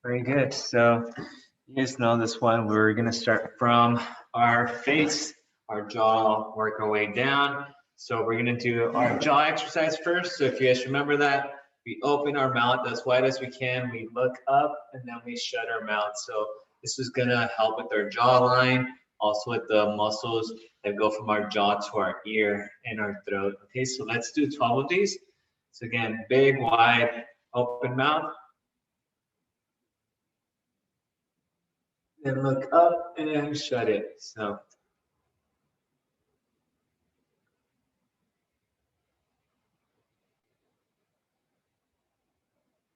Very good. So you guys know this one. We're going to start from our face, our jaw, work our way down. So we're going to do our jaw exercise first. So if you guys remember that, we open our mouth as wide as we can. We look up and then we shut our mouth. So this is going to help with our jawline, also with the muscles that go from our jaw to our ear and our throat. Okay, so let's do 12 of these. So again, big, wide, open mouth. Then look up and shut it. So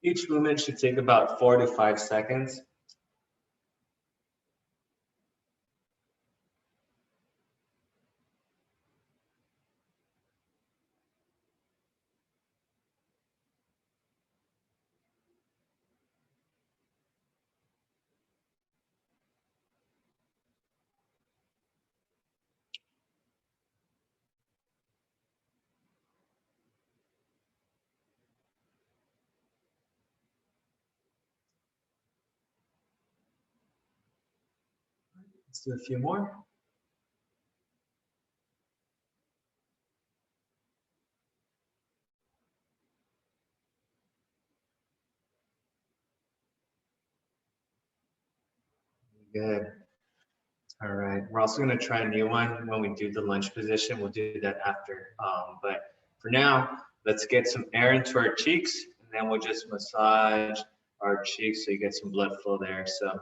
each movement should take about 4 to 5 seconds. Let's do a few more. Good. All right. We're also going to try a new one when we do the lunge position. We'll do that after. But for now, let's get some air into our cheeks, and then we'll just massage our cheeks so you get some blood flow there. So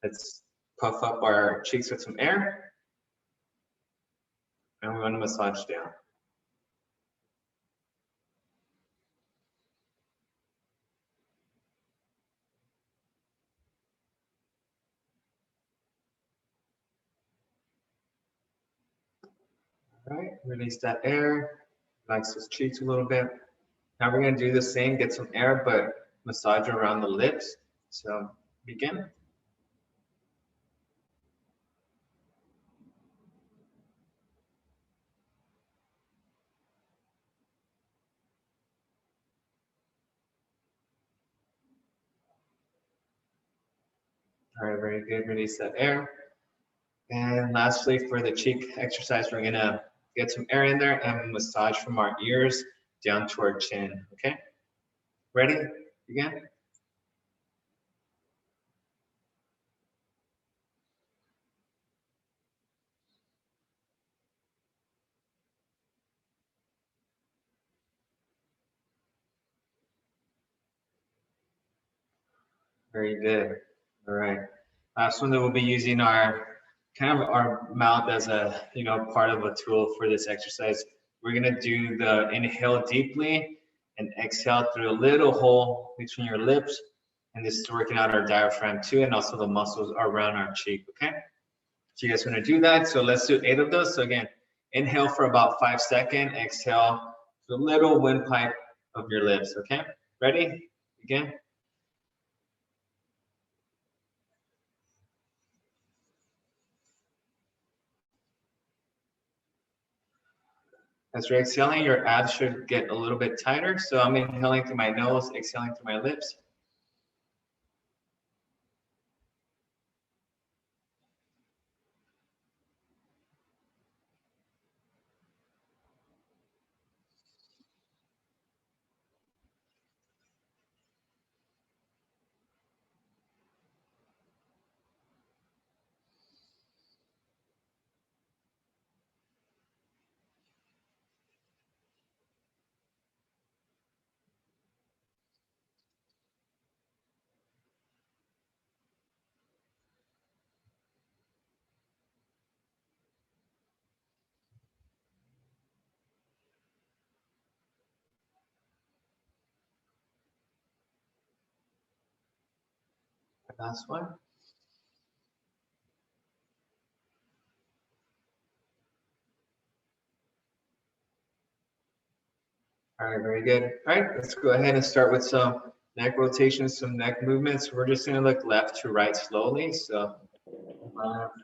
let's puff up our cheeks with some air, and we want to massage down. All right, release that air, relax those cheeks a little bit. Now we're going to do the same, get some air, but massage around the lips. So begin. All right, very good. Release that air. And lastly, for the cheek exercise, we're going to get some air in there and massage from our ears down to our chin. Okay? Ready? Begin. Very good. All right. Last one that we'll be using our kind of our mouth as a part of a tool for this exercise. We're gonna do the inhale deeply and exhale through a little hole between your lips, and this is working out our diaphragm too, and also the muscles around our cheek. Okay. So you guys want to do that? So let's do 8 of those. So again, inhale for about 5 seconds. Exhale to a little windpipe of your lips. Okay. Ready? Begin. As you're exhaling, your abs should get a little bit tighter. So I'm inhaling through my nose, exhaling through my lips. Last one. All right, very good. All right, let's go ahead and start with some neck rotations, some neck movements. We're just going to look left to right slowly. So left,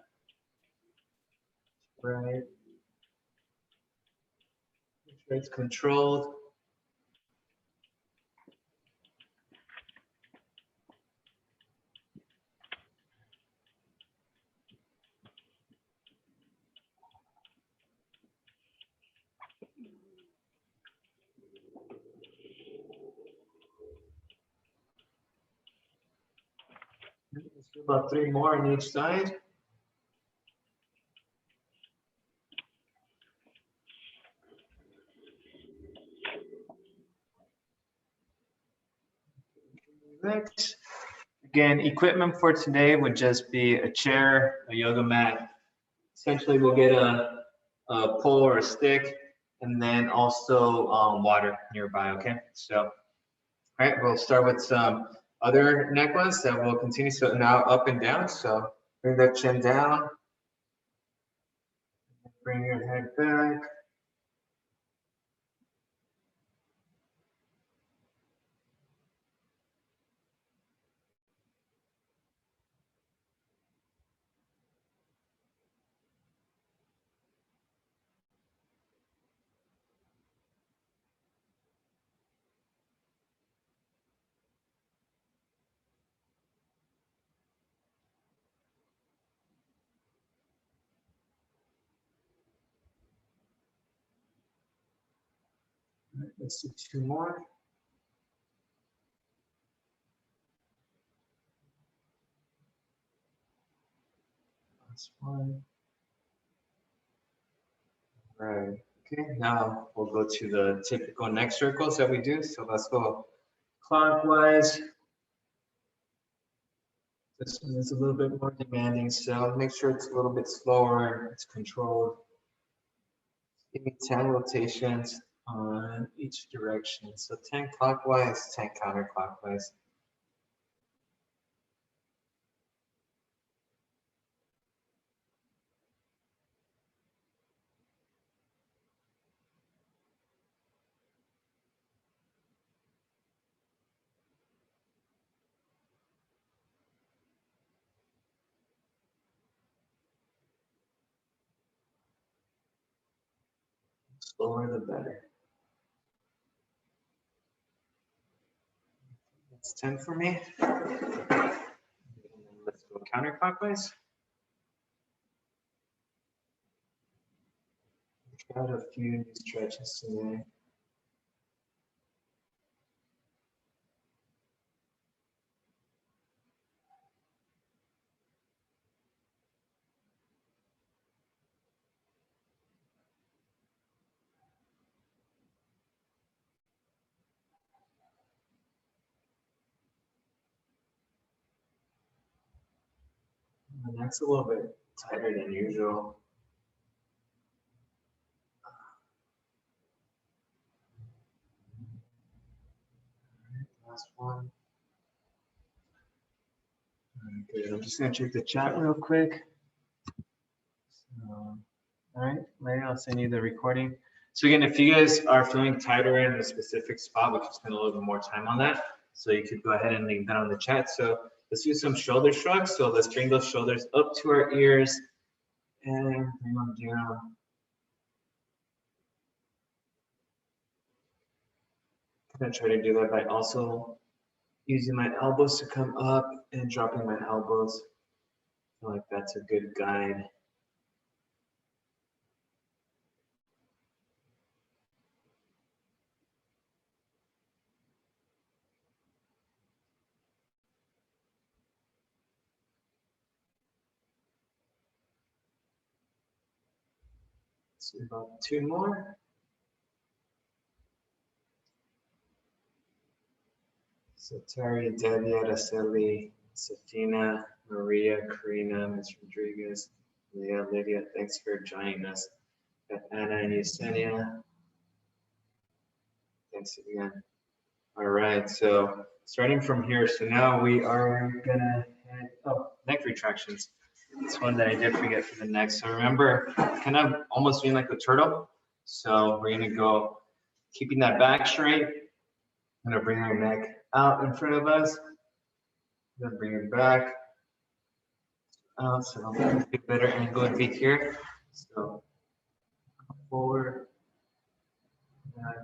right, make sure it's controlled. Let's do about 3 more on each side. Next. Again, equipment for today would just be a chair, a yoga mat. Essentially, we'll get a pole or a stick, and then also water nearby, okay? So, all right, we'll start with some other neck ones that will continue. So now up and down. So bring that chin down, bring your head back. All right, let's do 2 more. Last one. All right. Okay, now we'll go to the typical neck circles that we do. So let's go clockwise. This one is a little bit more demanding, so make sure it's a little bit slower, it's controlled. Give me 10 rotations on each direction. So 10 clockwise, 10 counterclockwise. Slower the better. That's 10 for me. Let's go counterclockwise. Got a few stretches today. The neck's a little bit tighter than usual. Last one. Good. I'm just gonna check the chat real quick. So, all right, Larry, I'll send you the recording. So again, if you guys are feeling tighter in a specific spot, we can spend a little bit more time on that. So you could go ahead and link that on the chat. So let's do some shoulder shrugs. So let's bring those shoulders up to our ears and bring them down. I'm gonna try to do that by also using my elbows to come up and dropping my elbows. I feel like that's a good guide. Let's do about 2 more. So Terry, Debbie, Araceli, Safina, Maria, Karina, Ms. Rodriguez, Leah, Lydia, thanks for joining us. Got Anna and Yesenia. Thanks again. All right, so starting from here, so now we are gonna head, neck retractions. It's one that I did forget for the neck. So remember, kind of almost being like a turtle. So we're gonna go, keeping that back straight. I'm gonna bring our neck out in front of us. Then bring it back. So a better angle would be here. So forward, back.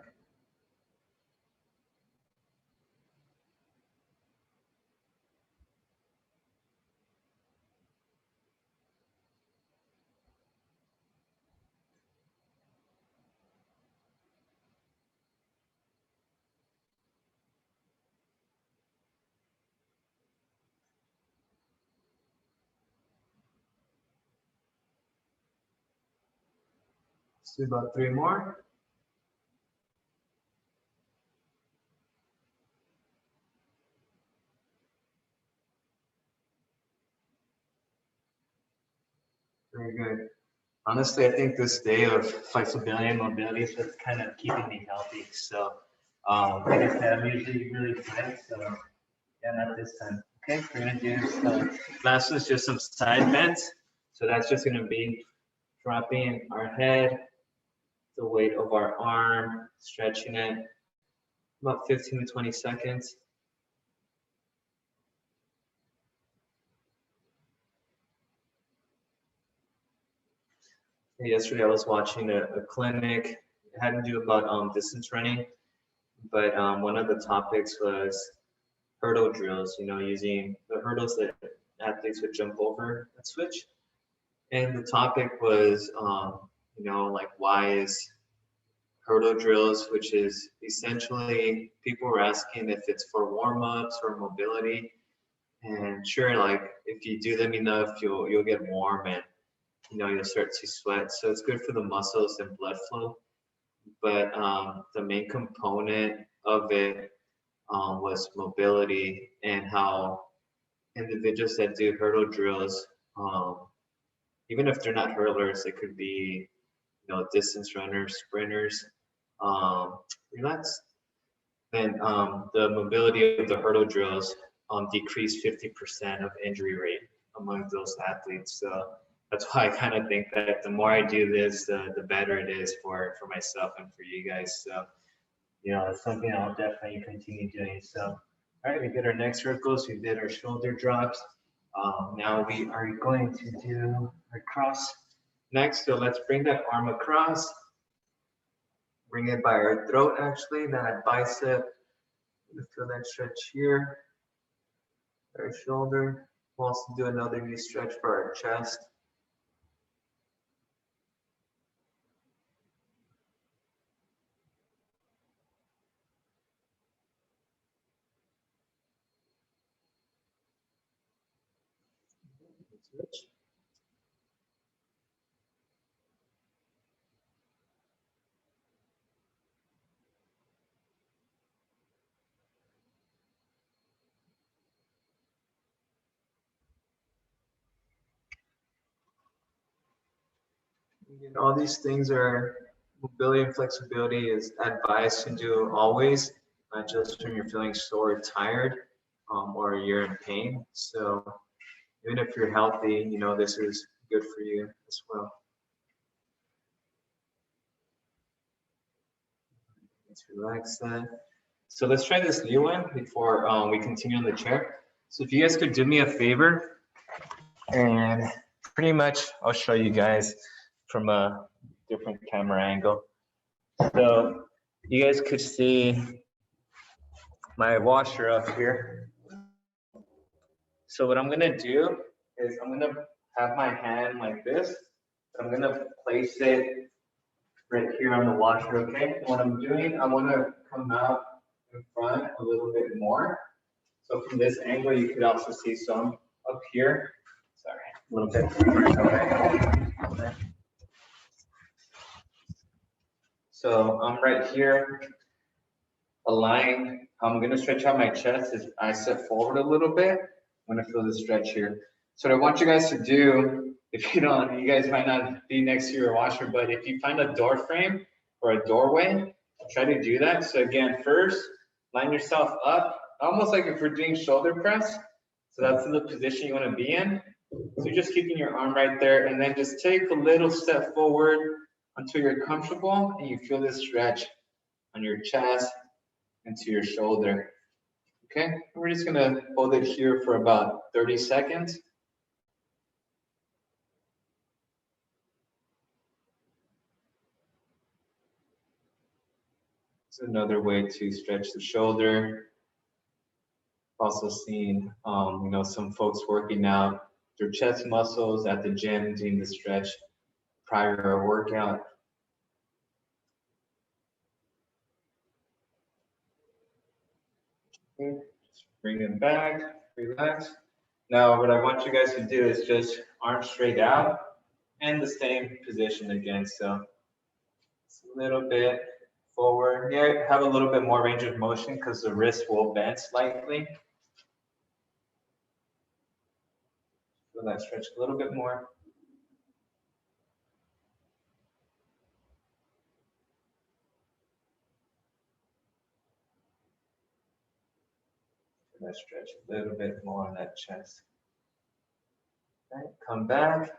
Let's do about 3 more. Very good. Honestly, I think this day of flexibility and mobility is what's kind of keeping me healthy. So, like I said, I'm usually really tight, so yeah, not this time. Okay, we're gonna do some, last is just some side bends. So that's just gonna be dropping our head, the weight of our arm, stretching it about 15 to 20 seconds. Yesterday I was watching a clinic. I had to do about distance running, but one of the topics was hurdle drills, you know, using the hurdles that athletes would jump over and switch. And the topic was, you know, like why is hurdle drills, which is essentially people were asking if it's for warm-ups or mobility. And sure, like if you do them enough, you'll get warm and you know you'll start to sweat. So it's good for the muscles and blood flow. But the main component of it was mobility and how individuals that do hurdle drills, even if they're not hurdlers, it could be you know distance runners, sprinters, relax. Then the mobility of the hurdle drills decreased 50% of injury rate among those athletes. So that's why I kind of think that the more I do this, the better it is for myself and for you guys. So, you know, it's something I'll definitely continue doing. So, all right, we did our neck circles, we did our shoulder drops. Now we are going to do our cross next. So let's bring that arm across. Bring it by our throat, actually, that bicep. Feel that stretch here. Our shoulder. We'll also do another knee stretch for our chest. Switch. Again, all these things are mobility and flexibility is advised to do always, not just when you're feeling sore or tired or you're in pain. So even if you're healthy, you know, this is good for you as well. Let's relax that. So let's try this new one before we continue on the chair. So if you guys could do me a favor, and pretty much I'll show you guys from a different camera angle. So you guys could see my washer up here. So what I'm gonna do is I'm gonna have my hand like this. I'm gonna place it right here on the washer, okay? And what I'm doing, I wanna come out in front a little bit more. So from this angle, you could also see some up here. Sorry, a little bit. Okay. So I'm right here, aligned. I'm gonna stretch out my chest as I step forward a little bit. I'm gonna feel the stretch here. So what I want you guys to do, if you don't, you guys might not be next to your washer, but if you find a door frame or a doorway, try to do that. So again, first, line yourself up, almost like if we're doing shoulder press. So that's the position you want to be in. So you're just keeping your arm right there, and then just take a little step forward until you're comfortable and you feel this stretch on your chest into your shoulder. Okay, we're just gonna hold it here for about 30 seconds. It's another way to stretch the shoulder. Also seen, you know, some folks working out their chest muscles at the gym, doing the stretch prior to a workout. Okay, just bring it back, relax. Now, what I want you guys to do is just arms straight out and the same position again. So a little bit forward. Yeah, have a little bit more range of motion because the wrist will bend slightly. Feel that stretch a little bit more. Feel that stretch a little bit more on that chest. Okay, come back.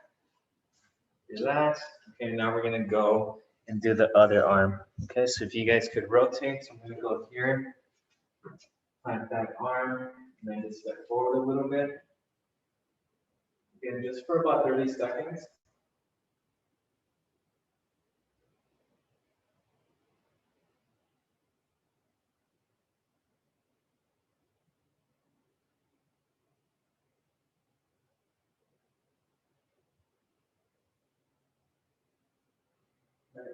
Relax. Okay, now we're gonna go and do the other arm. Okay, so if you guys could rotate, so I'm gonna go here, plant that arm, and then just step forward a little bit. Again, just for about 30 seconds.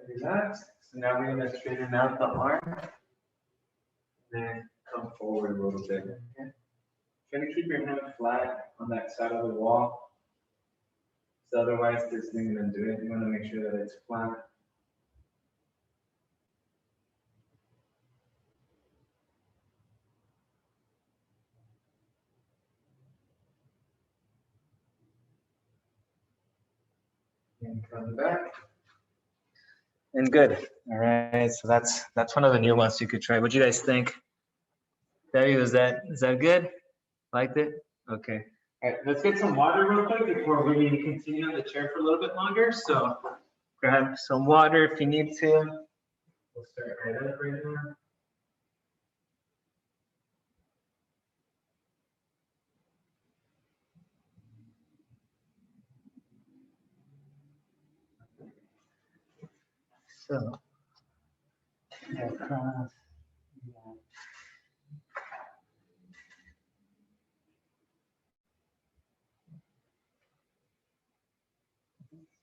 Relax. So now we're gonna straighten out the arm, then come forward a little bit. Okay. Try to keep your hand flat on that side of the wall. So otherwise, this isn't gonna do it. You wanna make sure that it's flat. And come back. And good. All right. So that's one of the new ones you could try. What do you guys think? Debbie, is that good? Liked it? Okay. All right, let's get some water real quick before we continue on the chair for a little bit longer. So grab some water if you need to. We'll start right up right now. So across.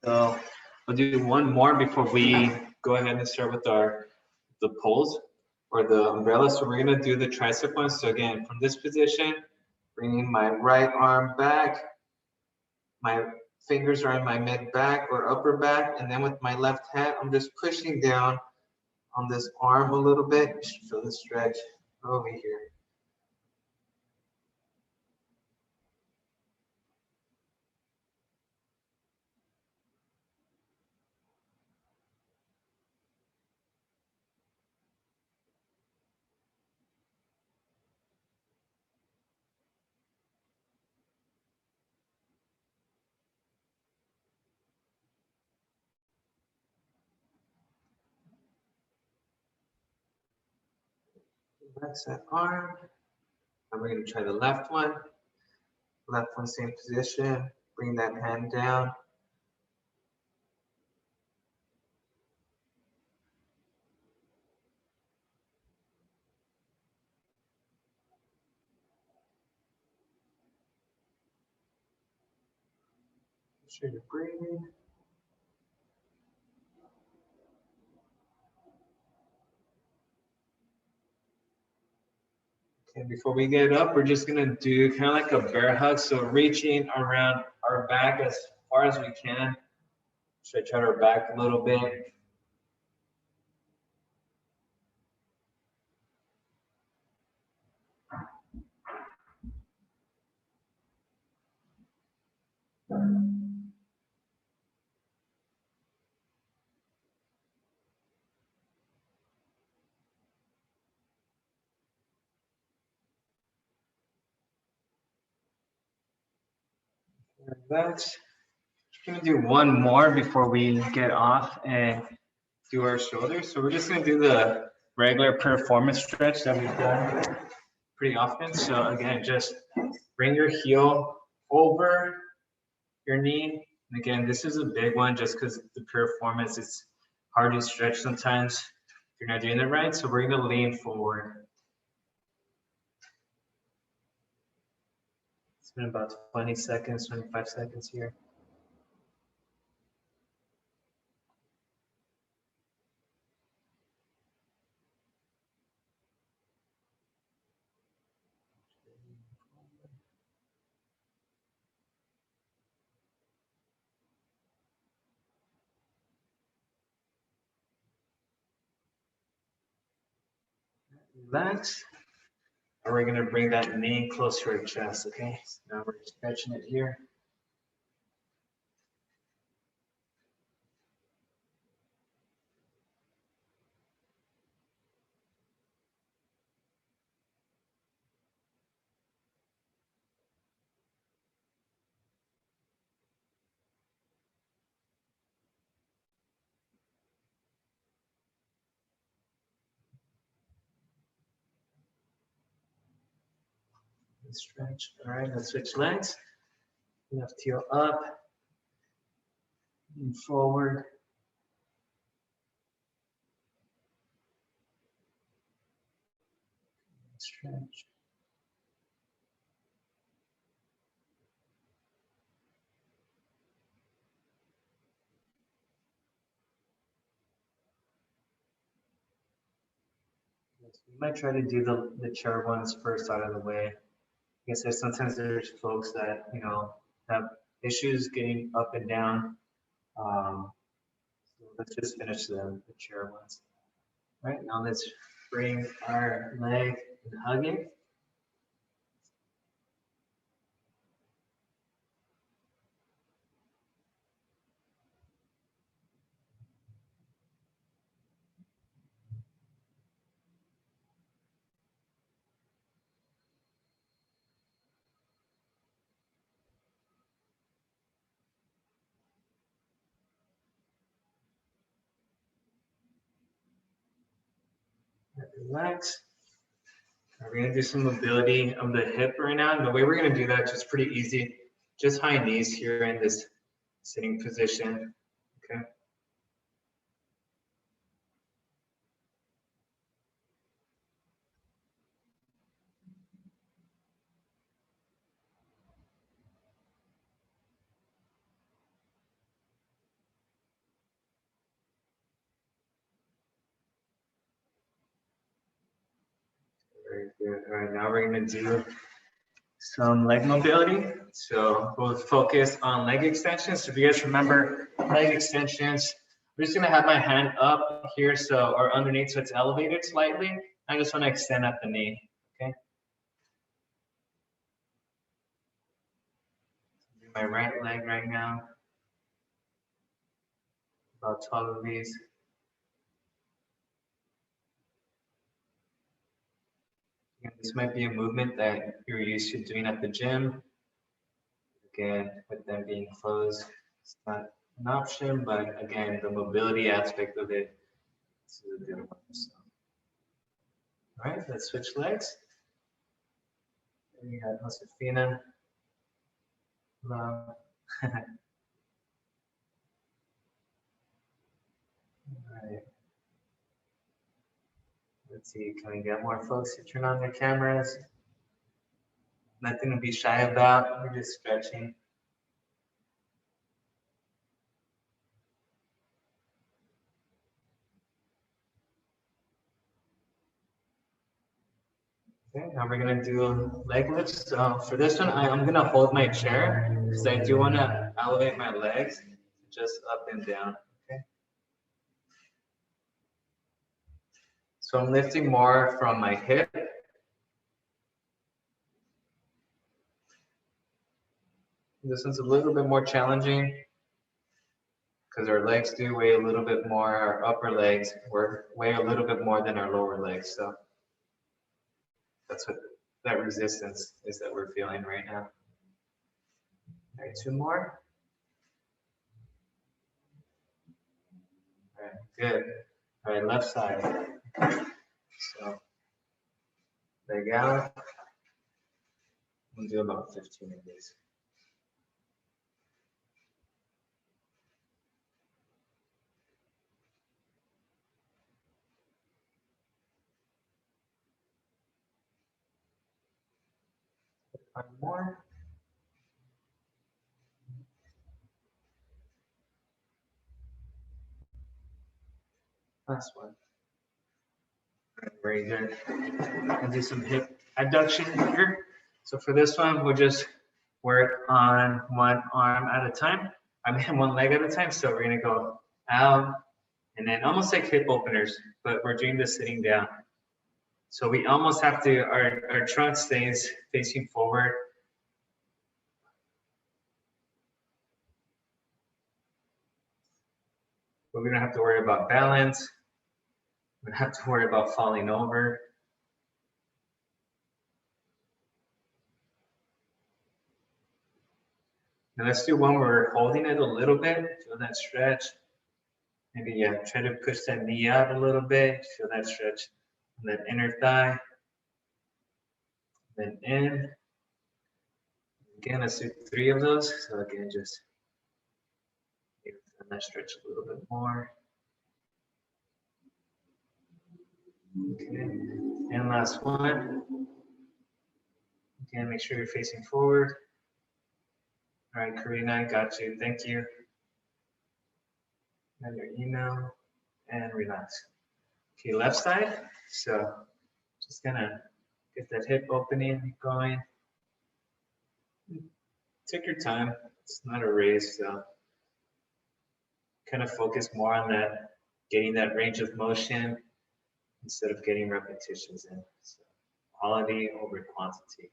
So we'll do one more before we go ahead and start with the poles or the umbrella. So we're gonna do the tricep one. So again, from this position, bringing my right arm back, my fingers are in my mid back or upper back, and then with my left hand, I'm just pushing down on this arm a little bit. You should feel the stretch over here. That's that arm. And we're going to try the left one. Left one, same position. Bring that hand down. Make sure you're breathing. Okay, before we get up, we're just gonna do kind of like a bear hug. So reaching around our back as far as we can. Stretch out our back a little bit. That's gonna do one more before we get off and do our shoulders. So we're just gonna do the regular performance stretch that we've done pretty often. So again, just bring your heel over your knee. And again, this is a big one just because the performance is hard to stretch sometimes if you're not doing it right. So we're gonna lean forward. It's been about 20 seconds, 25 seconds here. Relax. And we're gonna bring that knee close to our chest, okay? So now we're stretching it here. Stretch. All right, let's switch legs. Left heel up and forward. Stretch. We might try to do the chair ones first out of the way. I guess sometimes there's folks that, you know, have issues getting up and down. So let's just finish the chair ones. All right, now let's bring our leg and hug it. Relax. We're gonna do some mobility of the hip right now. And the way we're gonna do that, just pretty easy. Just high knees here in this sitting position, okay? Very good. All right, now we're gonna do some leg mobility. So we'll focus on leg extensions. So if you guys remember leg extensions, I'm just gonna have my hand up here, so or underneath, so it's elevated slightly. I just want to extend at the knee. Okay. Do my right leg right now. About 12 of these. Again, this might be a movement that you're used to doing at the gym. Again, with them being closed, it's not an option, but again, the mobility aspect of it is a good one. So. All right, let's switch legs. And we got Josefina. Hello. All right. Let's see, can we get more folks to turn on their cameras? Nothing to be shy about, we're just stretching. Okay, now we're gonna do leg lifts. So for this one, I'm gonna hold my chair because I do wanna elevate my legs just up and down, okay? So I'm lifting more from my hip. This one's a little bit more challenging because our legs do weigh a little bit more, our upper legs weigh a little bit more than our lower legs. So that's what that resistance is that we're feeling right now. All right, two more. All right, good. All right, left side. So leg out. We'll do about 15 of these. Five more. Last one. Very good. And do some hip abduction here. So for this one, we'll just work on one arm at a time. I mean, one leg at a time. So we're gonna go out and then almost like hip openers, but we're doing this sitting down. So we almost have to, our trunk stays facing forward. But we don't have to worry about balance. We don't have to worry about falling over. Now let's do one where we're holding it a little bit, feel that stretch. Maybe, yeah, try to push that knee out a little bit, feel that stretch on that inner thigh. Then in. Again, let's do 3 of those. So again, just feel that stretch a little bit more. Okay, and last one. Again, make sure you're facing forward. All right, Karina, got you. Thank you. And your email and relax. Okay, left side. So just gonna get that hip opening going. Take your time. It's not a race, so kind of focus more on that, getting that range of motion instead of getting repetitions in. So quality over quantity.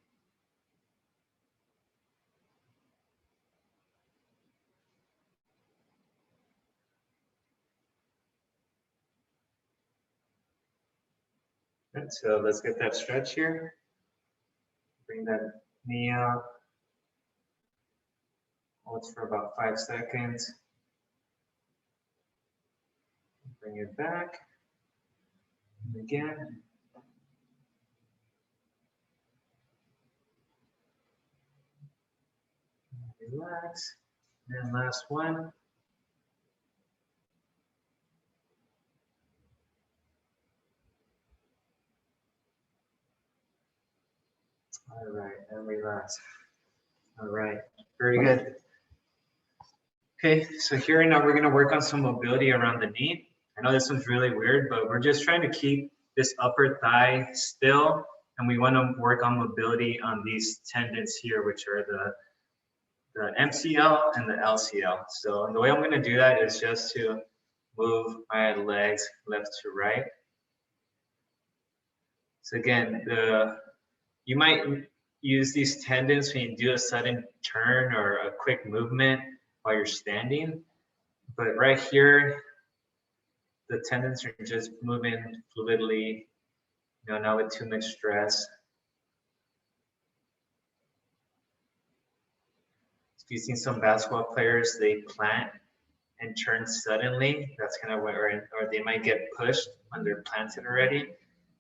And so let's get that stretch here. Bring that knee out. Hold for about 5 seconds. Bring it back. And again. Relax. And last one. All right, and relax. All right, very good. Okay, so here and now we're gonna work on some mobility around the knee. I know this one's really weird, but we're just trying to keep this upper thigh still, and we wanna work on mobility on these tendons here, which are the MCL and the LCL. So the way I'm gonna do that is just to move my legs left to right. So again, you might use these tendons when you do a sudden turn or a quick movement while you're standing. But right here, the tendons are just moving fluidly, not with too much stress. If you've seen some basketball players, they plant and turn suddenly. That's kind of where, or they might get pushed when they're planted already.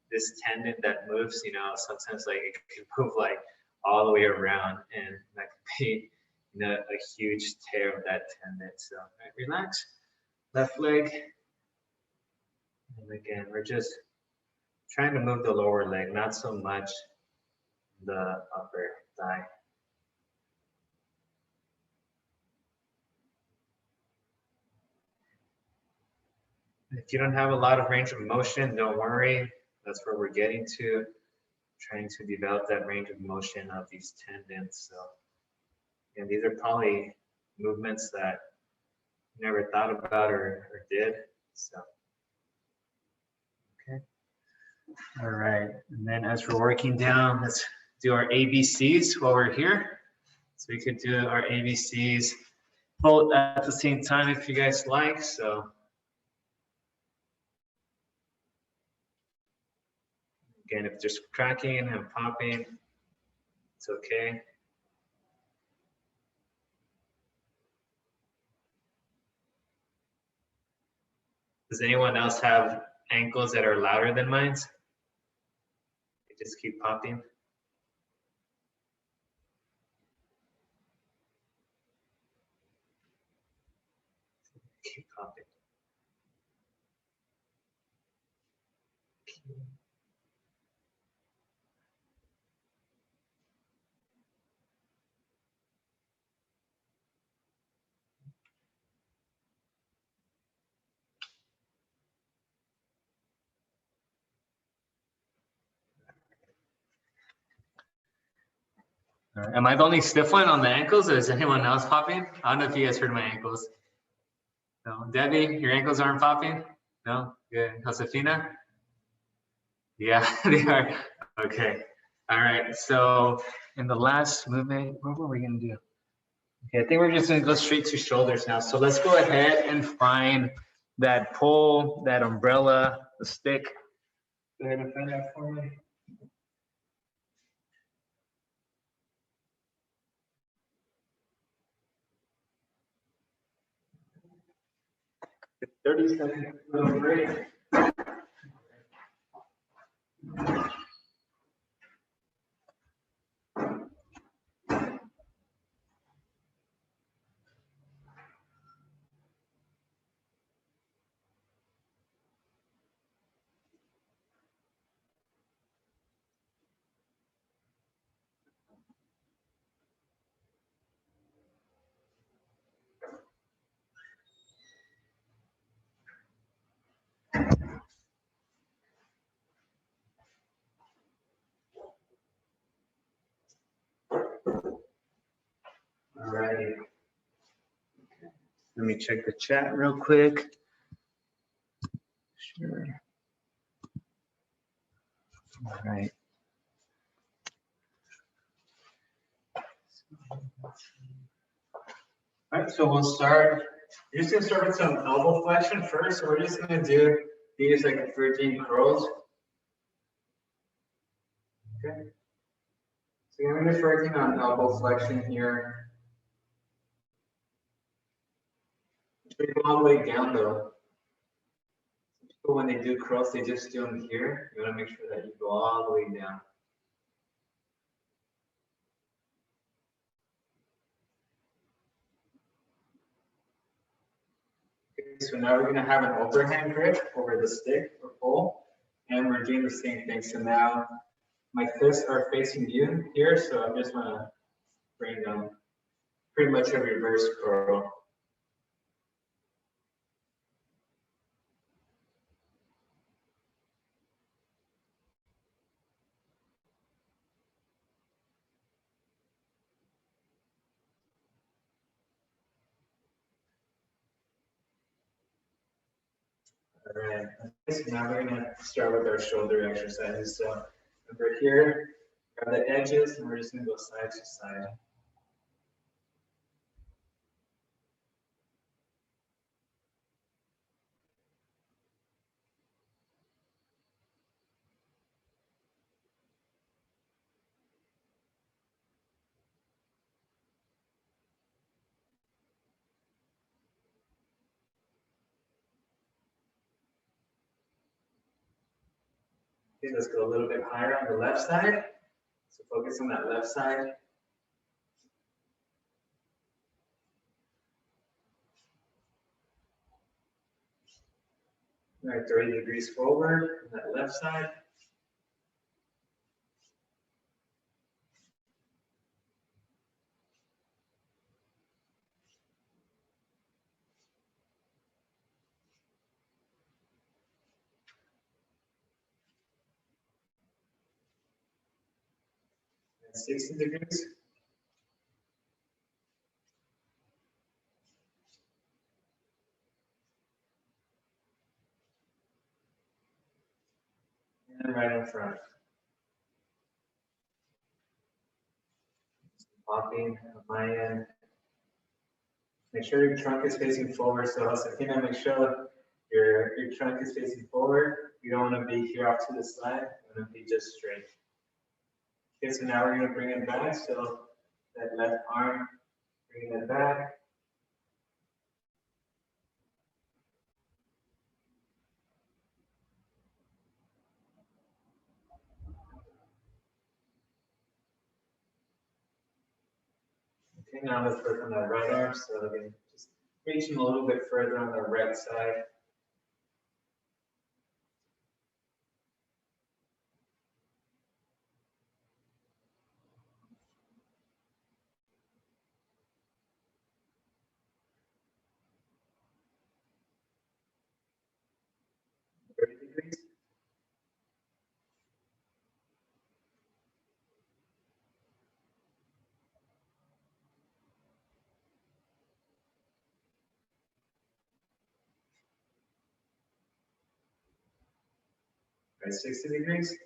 This tendon that moves, sometimes like it can move like all the way around, and that could be, a huge tear of that tendon. So relax, left leg, and again, we're just trying to move the lower leg, not so much the upper thigh. If you don't have a lot of range of motion, don't worry. That's where we're getting to, trying to develop that range of motion of these tendons. So, and these are probably movements that you never thought about or did. So, okay. All right. And then as we're working down, let's do our ABCs while we're here. So we could do our ABCs both at the same time if you guys like. So. Again, if just cracking and popping, it's okay. Does anyone else have ankles that are louder than mine? They just keep popping. Keep popping. Am I the only stiff one on the ankles, or is anyone else popping? I don't know if you guys heard my ankles. No, Debbie, your ankles aren't popping? No? Good. Josefina? Yeah, they are. Okay. All right. So in the last movement, what were we gonna do? Okay, I think we're just gonna go straight to shoulders now. So let's go ahead and find that pole, that umbrella, the stick. Go ahead and find that for me. It's 30 seconds. Little break. All right. Let me check the chat real quick. Sure. All right. All right, so we'll start. You're just gonna start with some elbow flexion first. So we're just gonna do these like 13 curls. Okay. So you're gonna be working on elbow flexion here. You go all the way down though. People, when they do curls, they just do them here. You want to make sure that you go all the way down. Okay, so now we're going to have an overhand grip over the stick or pole, and we're doing the same thing. So now my fists are facing you here, so I'm just going to bring them pretty much a reverse curl. All right, so now we're going to start with our shoulder exercises. So over here, grab the edges, and we're just going to go side to side. Okay, let's go a little bit higher on the left side. So focus on that left side. All right, 30 degrees forward on that left side. And 60 degrees. And right in front. Popping on my end. Make sure your trunk is facing forward. So Josefina, make sure your trunk is facing forward. You don't want to be here off to the side. You want to be just straight. Okay, so now we're going to bring it back. So that left arm, bringing it back. Okay, now let's work on that right arm. So again, just reaching a little bit further on the right side. Right, 60 degrees.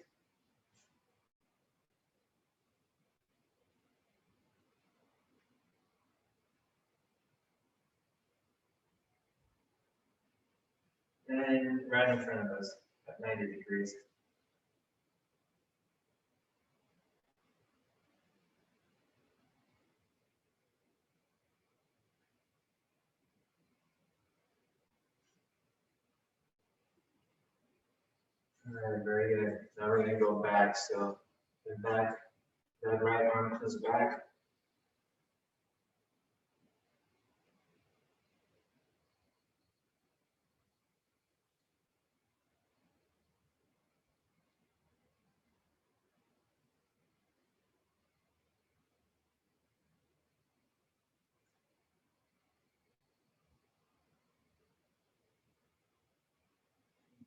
And right in front of us at 90 degrees. All right, very good. Now we're gonna go back. So the back, that right arm comes back.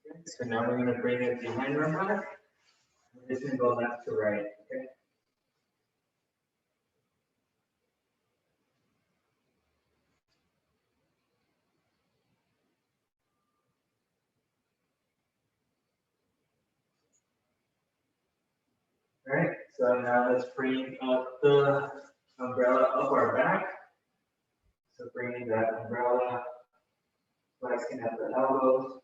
Okay, so now we're gonna bring it behind our back. We're just gonna go left to right. Okay. All right, so now let's bring up the umbrella up our back. So bringing that umbrella, flexing at the elbows.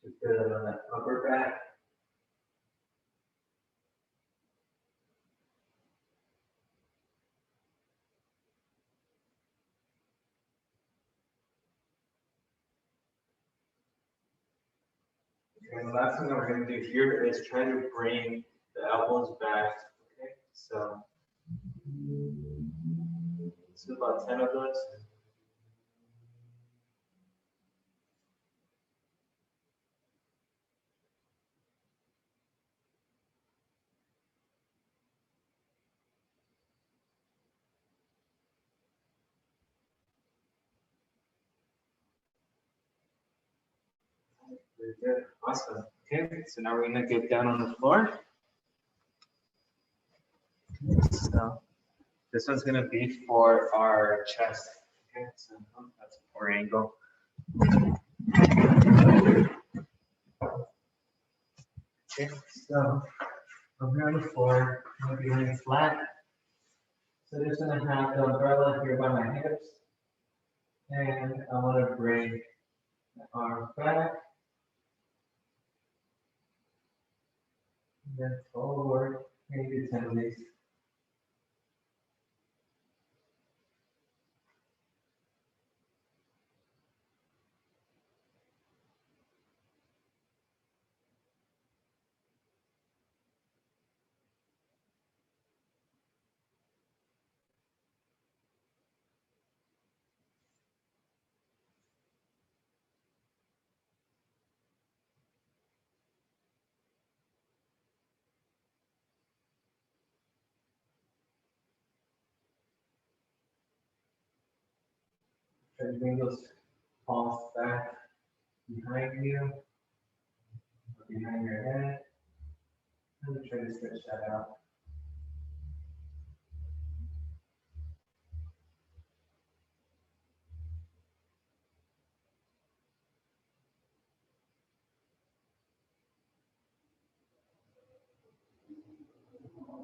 Just put it on the upper back. And the last thing that we're going to do here is try to bring the elbows back. Okay, so let's do about 10 of those. Very good, awesome. Okay, so now we're going to get down on the floor. So this one's going to be for our chest. Okay, so that's a poor angle. Okay, so I'm here on the floor, I'm going to be laying flat. So just going to have the umbrella here by my hips. And I want to bring the arms back. And then forward, maybe 10 of these. Try to bring those palms back behind you, or behind your head. And try to stretch that out.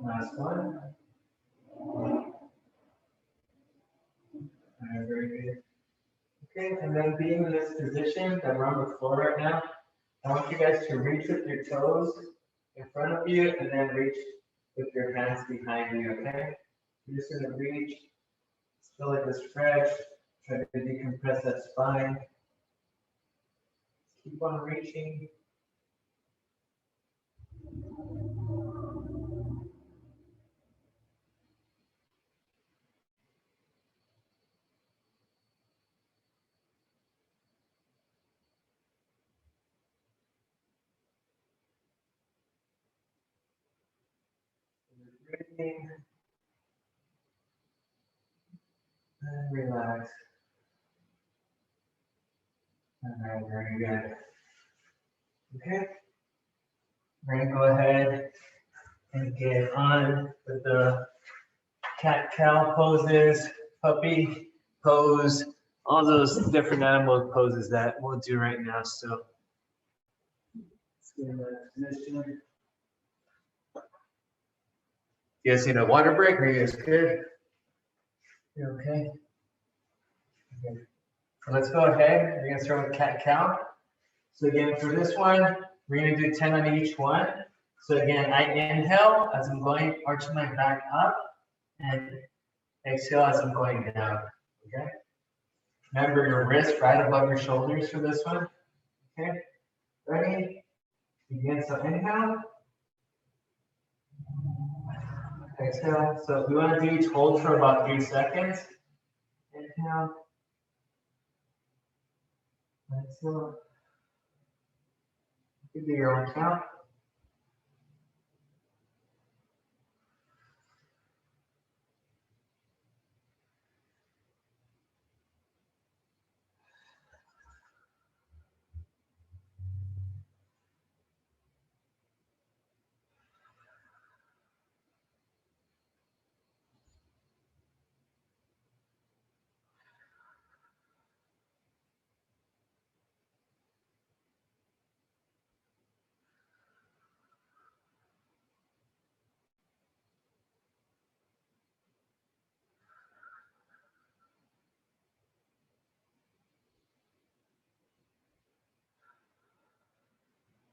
Last one. Very good. Okay, and then being in this position that we're on the floor right now, I want you guys to reach with your toes in front of you and then reach with your hands behind you, okay? You're just gonna reach, feel like a stretch, try to decompress that spine. Keep on reaching. Breathing. And relax. All right, very good. Okay. We're gonna go ahead and get on with the cat-cow poses, puppy pose, all those different animal poses that we'll do right now. So let's get in that position. You guys need a water break? Are you guys good? You okay? Okay. So let's go ahead. We're gonna start with cat-cow. So again, for this one, we're gonna do 10 on each one. So again, I inhale as I'm going, arching my back up, and exhale as I'm going down, okay? Remember your wrist right above your shoulders for this one, okay? Ready? Begin, so inhale. Exhale, so we want to do each hold for about 3 seconds. Inhale. Exhale. You do your own count.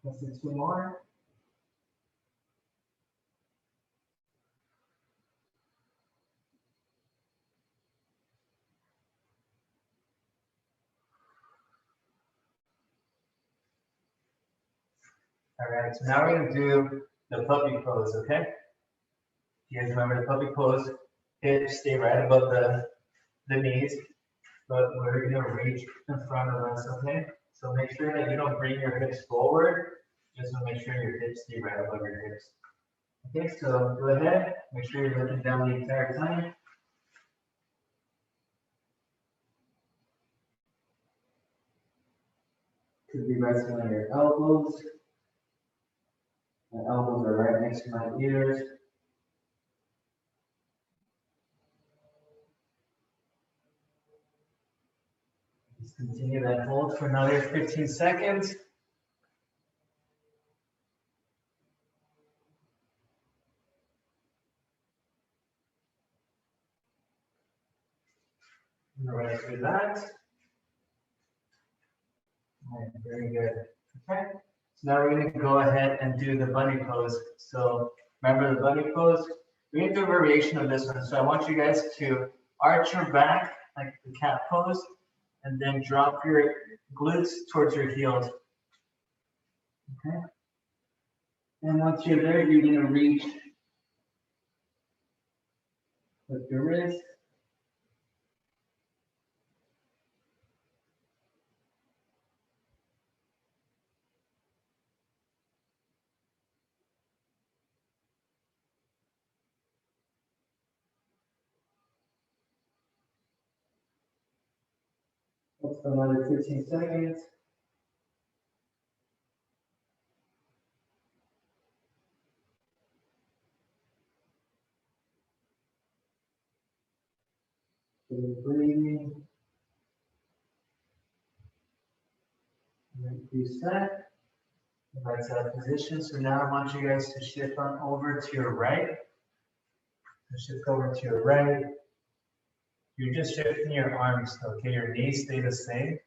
Let's do 2 more. All right, so now we're going to do the puppy pose, okay? You guys remember the puppy pose? Hips stay right above the knees, but we're going to reach in front of us, okay? So make sure that you don't bring your hips forward. Just to make sure your hips stay right above your hips. Okay, so go ahead. Make sure you're looking down the entire time. Could be resting on your elbows. My elbows are right next to my ears. Just continue that hold for another 15 seconds. We're ready to relax. All right, very good. Okay, so now we're going to go ahead and do the bunny pose. So remember the bunny pose? We're going to do a variation of this one. So I want you guys to arch your back like the cat pose, and then drop your glutes towards your heels. Okay. And once you're there, you're going to reach with your wrist. Let's go another 15 seconds. Keep breathing. Reset. Right side position. So now I want you guys to shift on over to your right. So shift over to your right. You're just shifting your arms, okay? Your knees stay the same.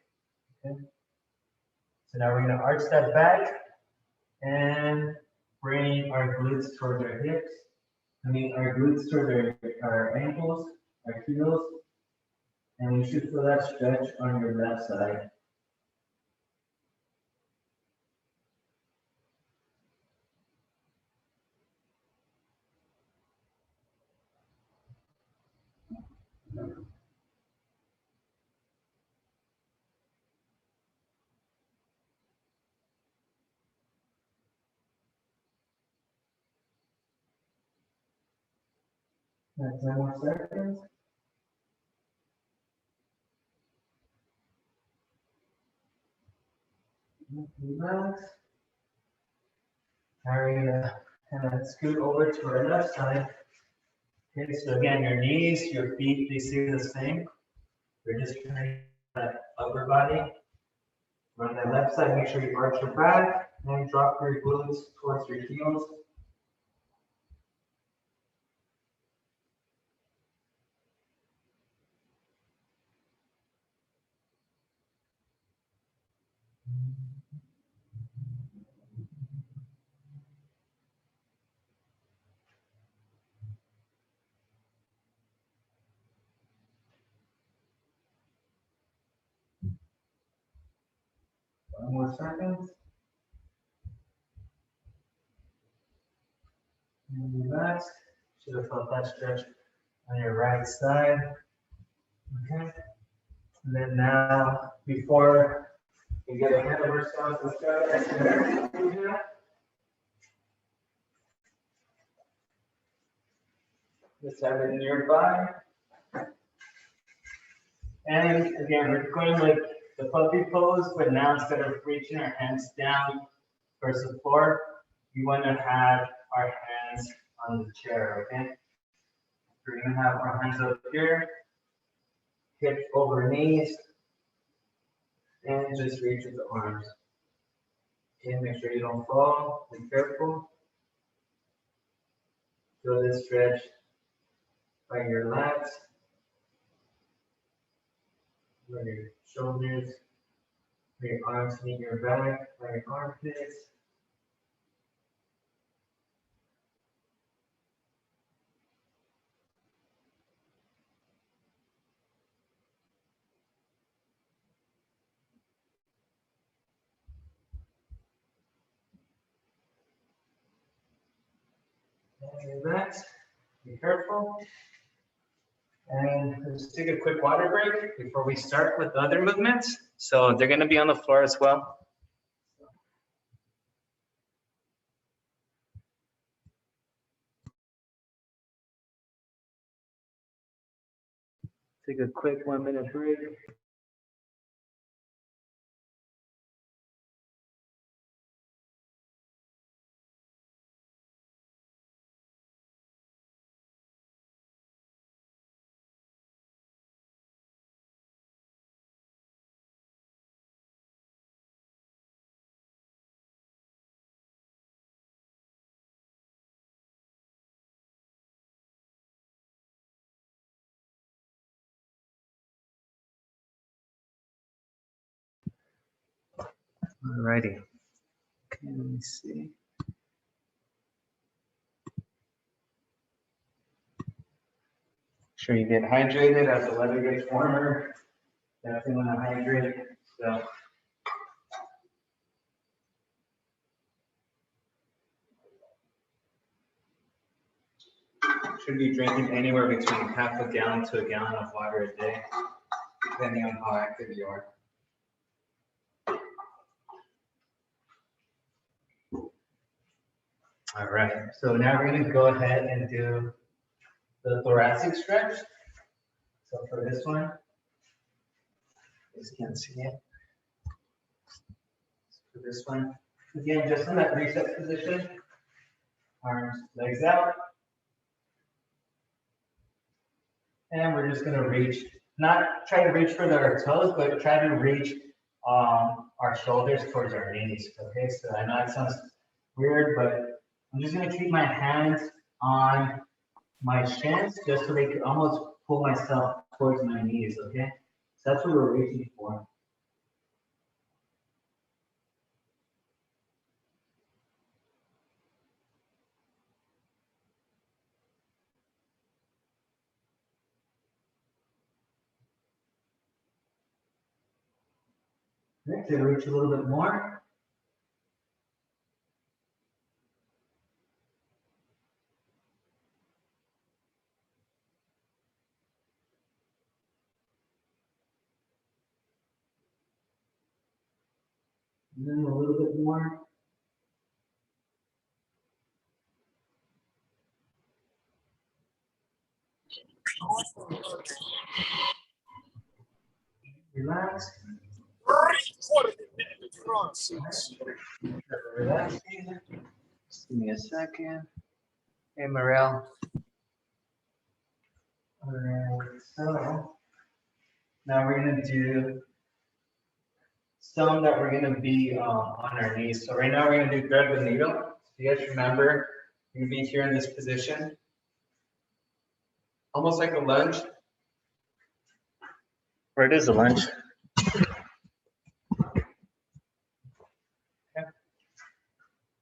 Okay. So now we're going to arch that back and bring our glutes towards our hips. Our glutes toward our ankles, our heels. And you should feel that stretch on your left side. That's 10 more seconds. Relax. Carry kind of scoot over to our left side. Okay, so again, your knees, your feet, they stay the same. We're just turning that upper body. On the left side, make sure you arch your back and drop your glutes towards your heels. One more second. And relax. Should have felt that stretch on your right side. Okay. And then now, before we get ahead of ourselves, let's go ahead and do that. Just have it nearby. And again, we're going with the puppy pose, but now instead of reaching our hands down for support, we want to have our hands on the chair, okay? We're going to have our hands up here, hips over knees, and just reach with the arms. Okay, make sure you don't fall, be careful. Feel this stretch by your lats, by your shoulders, where your arms meet your back, by your armpits. And relax, be careful. And let's take a quick water break before we start with the other movements. So they're going to be on the floor as well. Take a quick 1 minute break. Alrighty. Okay, let me see. Sure you get hydrated as the weather gets warmer. Definitely want to hydrate. So should be drinking anywhere between half a gallon to a gallon of water a day, depending on how active you are. All right, so now we're going to go ahead and do the thoracic stretch. So for this one, you just can't see it. For this one, again, just in that reset position, arms, legs out. And we're just going to reach, not try to reach for our toes, but try to reach our shoulders towards our knees. Okay, so I know it sounds weird, but I'm just going to keep my hands on my shins just so they can almost pull myself towards my knees. Okay, so that's what we're reaching for. Okay, so reach a little bit more. And then a little bit more. Relax. Relax. Give me a second. Hey, Morel. All right, so now we're gonna do some that we're gonna be on our knees. So right now we're gonna do thread with needle. So you guys remember, you're gonna be here in this position, almost like a lunge. Or it is a lunge. Okay.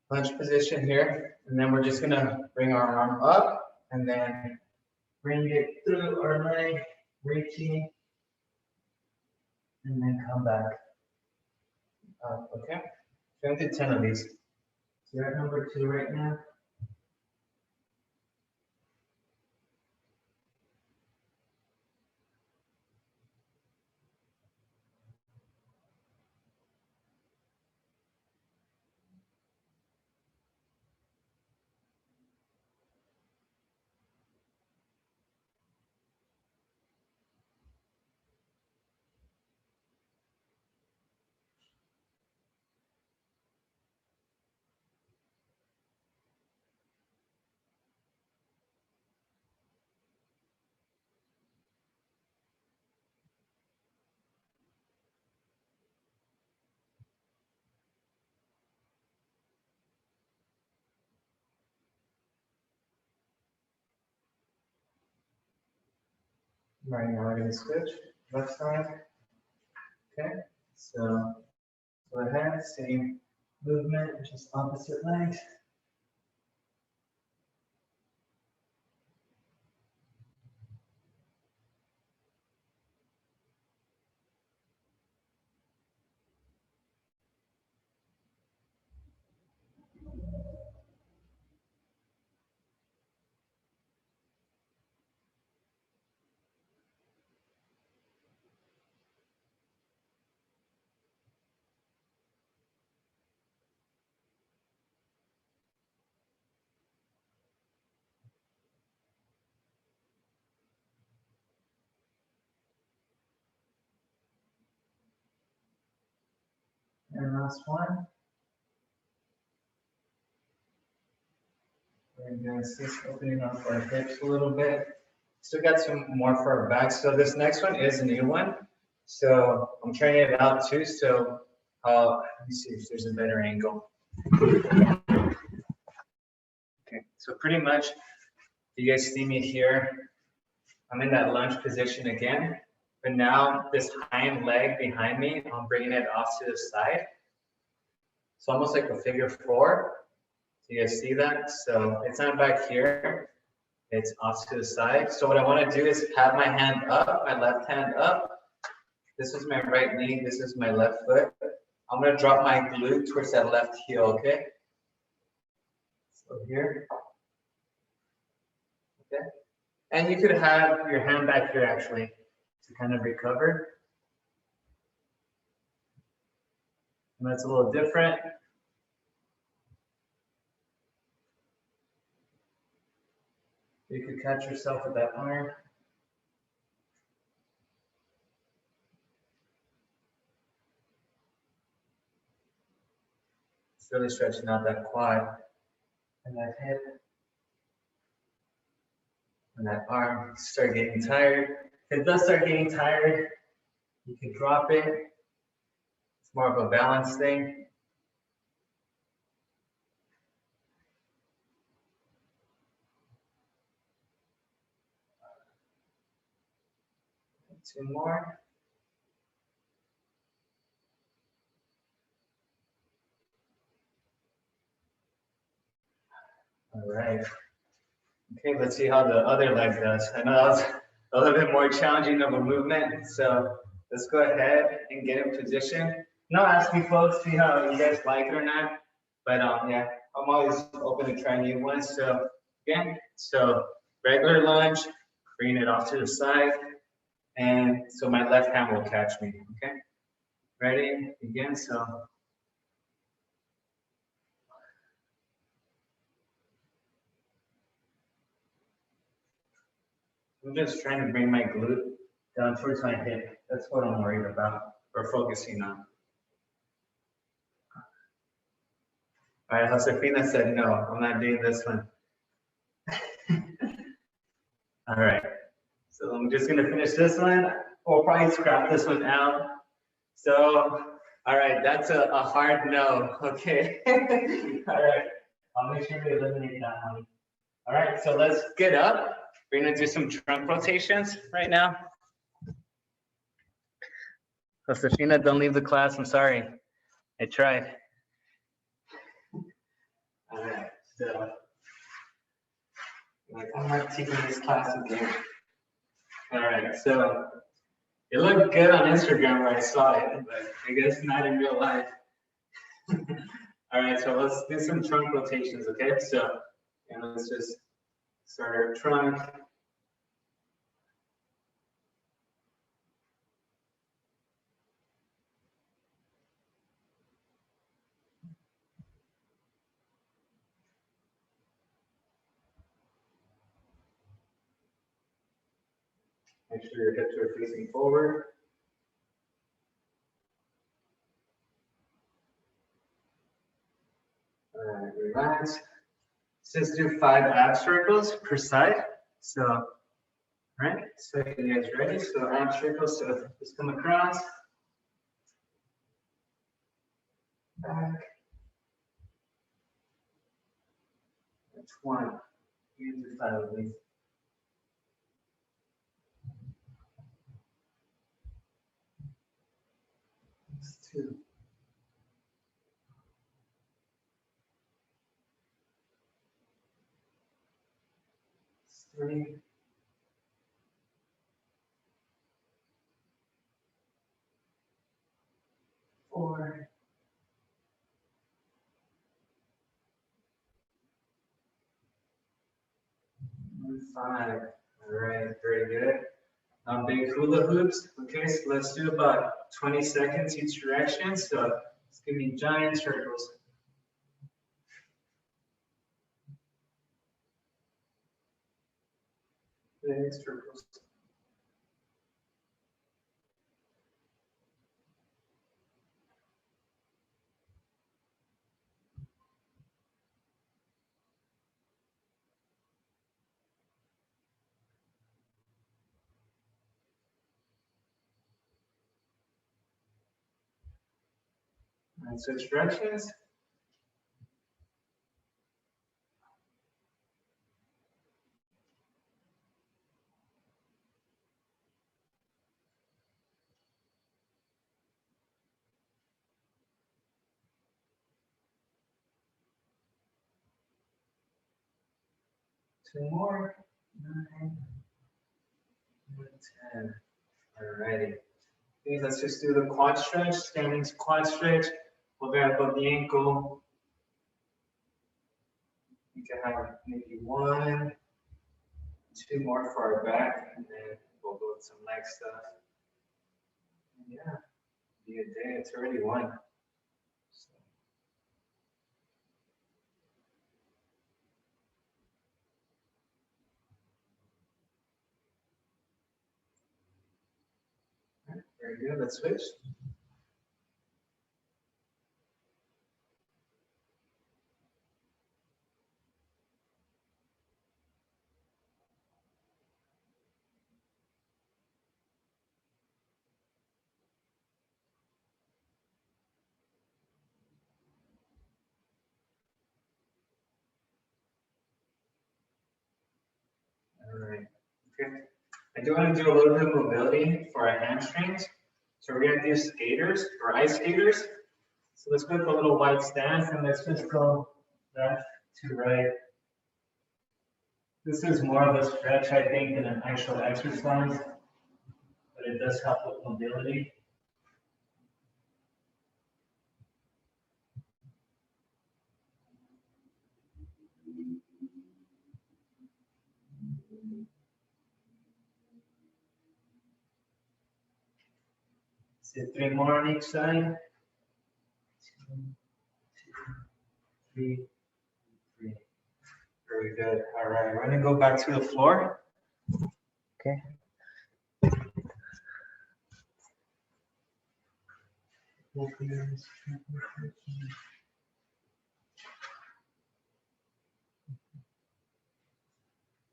Lunge position here, and then we're just gonna bring our arm up and then bring it through our leg, reaching, and then come back up, okay? So I'm gonna do 10 of these. So you're at number 2 right now. Right now we're gonna switch left side. Okay, so go ahead, same movement, just opposite legs. And last one. We're gonna assist opening up our hips a little bit. Still got some more for our back. So this next one is a new one. So I'm trying it out too. So let me see if there's a better angle. Okay, so pretty much, you guys see me here. I'm in that lunge position again, but now this hind leg behind me, I'm bringing it off to the side. It's almost like a figure 4. Do you guys see that? So it's not back here, it's off to the side. So what I want to do is have my hand up, my left hand up. This is my right knee, this is my left foot. I'm going to drop my glute towards that left heel, okay? So here. Okay. And you could have your hand back here actually to kind of recover. And that's a little different. You could catch yourself with that arm. It's really stretching out that quad and that hip. And that arm start getting tired. If it does start getting tired, you can drop it. It's more of a balance thing. Two more. All right. Okay, let's see how the other leg does. I know that was a little bit more challenging of a movement. So let's go ahead and get in position. No, ask me folks, see how you guys like it or not. But yeah, I'm always open to try new ones. So again, so regular lunge, bringing it off to the side. And so my left hand will catch me, okay? Ready, again, so. I'm just trying to bring my glute down towards my hip. That's what I'm worried about or focusing on. All right, Josefina said no, I'm not doing this one. All right, so I'm just gonna finish this one. We'll probably scrap this one out. So, all right, that's a hard no, okay? All right, I'll make sure we eliminate that one. All right, so let's get up. We're gonna do some trunk rotations right now. Josefina, don't leave the class, I'm sorry. I tried. All right, so like, I'm not taking this class again. All right, so it looked good on Instagram where I saw it, but I guess not in real life. All right, so let's do some trunk rotations, okay? So, and let's just start our trunk. Make sure your hips are facing forward. All right, relax. Let's just do 5 ab circles per side. So, all right, so you guys ready? So ab circles, so just come across. Back. That's 1. You can do 5 of these. That's 2. 3. 4. 5. All right, very good. Big hula hoops. Okay, so let's do about 20 seconds each direction. So it's gonna be giant circles. Big circles. And switch directions. Two more. 9, 10. Alrighty. Okay, let's just do the quad stretch, standing quad stretch. We'll go above the ankle. You can have maybe 1, 2 more for our back, and then we'll go with some leg stuff. And yeah, be a day. It's already 1. So. Right, very good. Let's switch. All right. Okay. I do want to do a little bit of mobility for our hamstrings. So we're going to do skaters or ice skaters. So let's go with a little wide stance and let's just go left to right. This is more of a stretch, I think, than an actual exercise, but it does help with mobility. So 3 more on each side. 2, 3, 3. Very good. All right, we're gonna go back to the floor. Okay.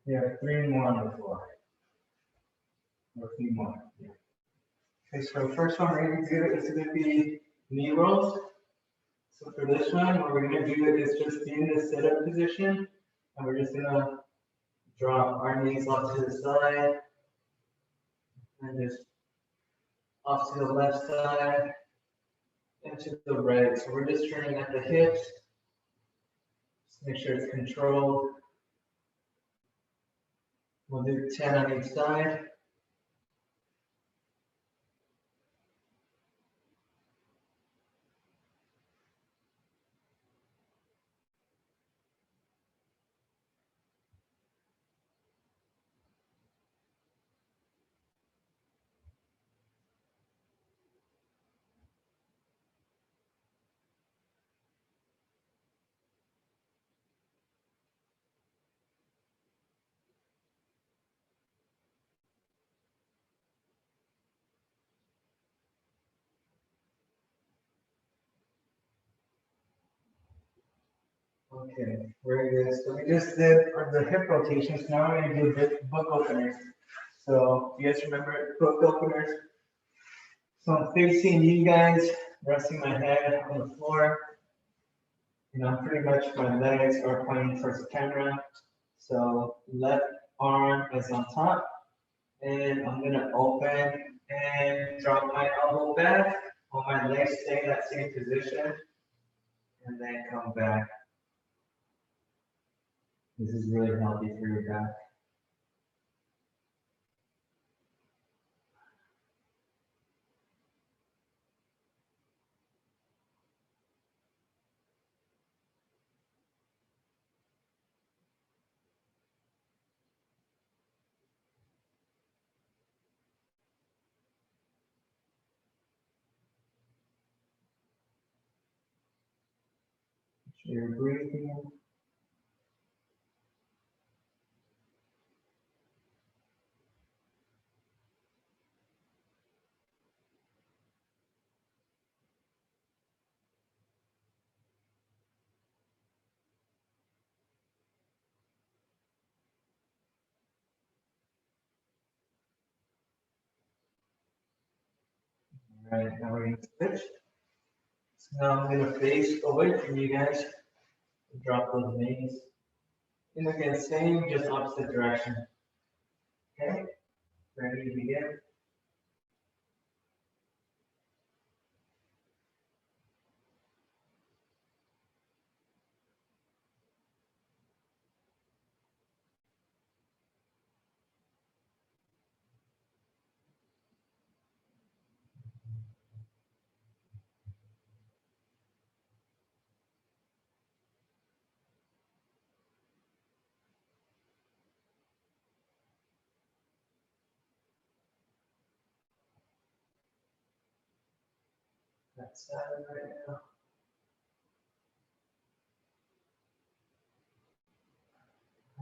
We have 3 more on the floor. Or a few more. Yeah. Okay, so first one we're going to do is going to be knee rolls. So for this one, what we're going to do is just be in the sit-up position, and we're just going to drop our knees off to the side, and just off to the left side, and to the right. So we're just turning at the hips. Just make sure it's controlled. We'll do 10 on each side. Okay, very good. So we just did the hip rotations. Now we're going to do book openers. So you guys remember book openers? So I'm facing you guys, resting my head on the floor. You know, pretty much my legs are pointing towards the camera. So left arm is on top, and I'm gonna open and drop my elbow back while my legs stay in that same position, and then come back. This is really healthy for your back. So you're breathing. All right, now we're gonna switch. So now I'm gonna face away from you guys. Drop those knees. And again, same, just opposite direction. Okay, ready to begin? That's 7 right now.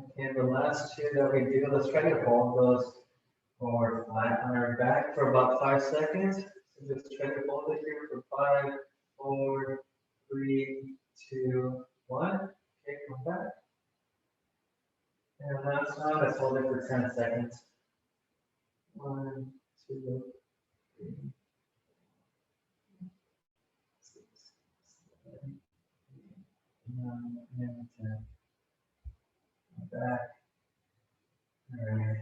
Okay, the last 2 that we do, let's try to hold those when we're flat on our back for about 5 seconds. So just try to hold it here for 5, 4, 3, 2, 1. Okay, come back. And last one, let's hold it for 10 seconds. 1, 2, 3, 6, 7, 8, 9, and 10. Back. All right.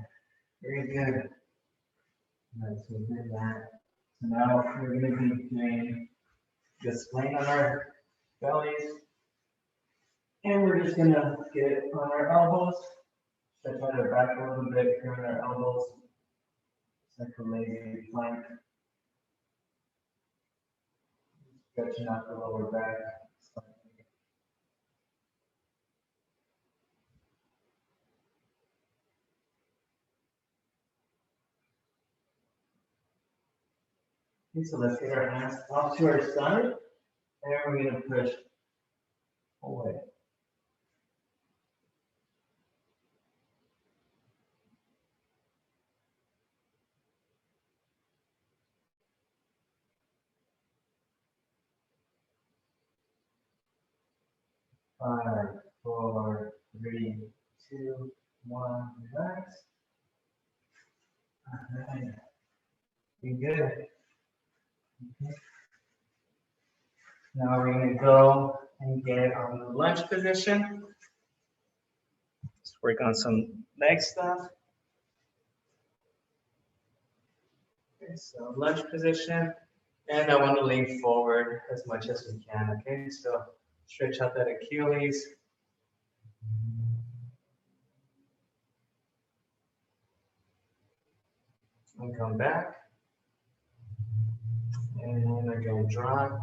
Very good. All right, so we did that. So now we're going to be doing just laying on our bellies. And we're just going to get on our elbows. Stretch out our back a little bit, turn our elbows. It's like a lazy plank. Stretching out the lower back. Okay, so let's get our hands off to our side, and we're going to push away. Five, four, three, two, One, relax. All right. Be good. Okay. Now we're going to go and get on the lunge position. Let's work on some leg stuff. Okay, so lunge position. And I want to lean forward as much as we can. Okay, so stretch out that Achilles. And come back. And again, drop.